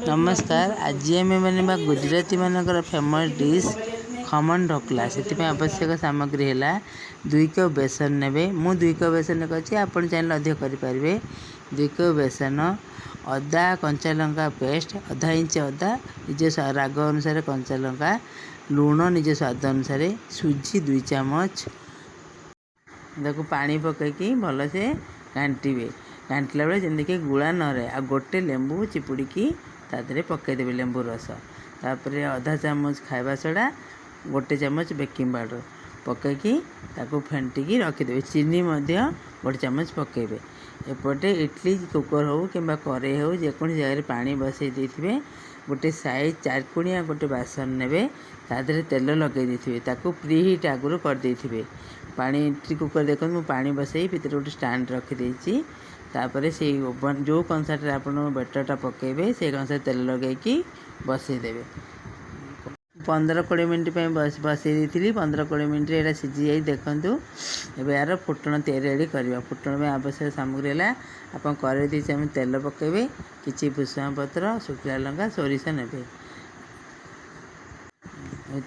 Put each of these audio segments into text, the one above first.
नमस्कार। आज आम बना गुजराती मानकर फेमस डिश खमन ढोकला। से आवश्यक सामग्री है 2 कप बेसन ने मु 2 कप बेसन कर आप चाहिए अधिक करेंगे। 2 कप बेसन, अदा कंचा लंका पेस्ट आधा इंच अदा निज राग अनुसार, कंचा लंका, लुण निज स्वाद अनुसार, सुजी 2 चामच पानी पकईकि भलसे घाटे घाटला बेले जमीक गुला न रहे। आ गोटे लेंबू चिपुड़ी तादे पकईदेवे लेंबू रस। तापर आधा चामच खाइबा सोडा, गोटे चामच बेकिंग पाउडर पकईकि फेंटिकी रखिदेवे। चीनी गोटे चामच पकईबे। एपटे इडली कुकर हो कि कड़े हो जेकोसी जगह पानी बसई देथिबे। गोटे साइज 4 कोणिया गोटे बासन नेबे, तादे तेल लगे देथिबे। ताकू प्रीहीट आगुरु कर देथिबे। पानी इडली कुकर देखो मु पानी बसई भीतर गोटे स्टैंड रखी देछि। तापर से ओवन जो कंसाटे आप बेटरटा पकईबे से कंसार तेल लगे बसईदेवे। 15-20 मिनट बसई दी। 15-20 मिनट ये सीझी जाए देखूँ। एवं यार फुटण तैयारी रेडी करवा। फुटण में आवश्यक सामग्री है आप कड़े 2 चामच तेल पकईबे, किसी भुसुंगा पत्र, शुखला लंका, सोरिष ने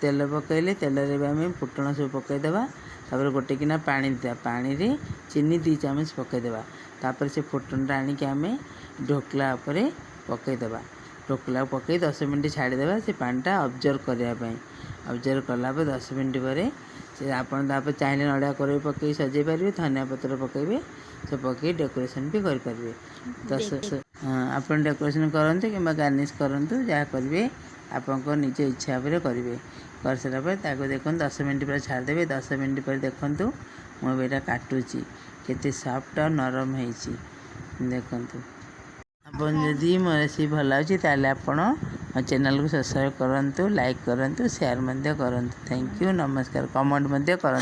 तेल पकईले तेल आम फुटण सब पकईदेवा। तापर गोटे किना पानी देवा। पानी रे चीनी 2 चामच पकईदेवा। तापर से फुटणटा आणिक आम ढोकला उपरे पकईदेवा। ढोकला पकई 10 मिनट छाड़देवा से पानीटा अब्जर्व करने। अब्जर्व कलापर 10 मिनट पर से आप चाहिए नड़िया कोर पकई सजे पारे, धनिया पत्र पकईबे, सब पकई डेकोरेशन भी करेंगे। 10 आप डेकोरेशन करते कि गार्निश करूँ जहाँ करेंगे आप निज इच्छा पर करेंगे। कर सारापर देखो 10 मिनट पर छाड़देवे। 10 मिनट पर देखूँ मुझे काटुची केते सॉफ्ट और नरम होती देखूँ। आपन जदि मो रेसिपी भल लगे ताले आपण मो चैनल को सब्सक्राइब करूँ, लाइक करूँ, शेयर करूँ। Thank you. नमस्कार। कमेंट करूँ।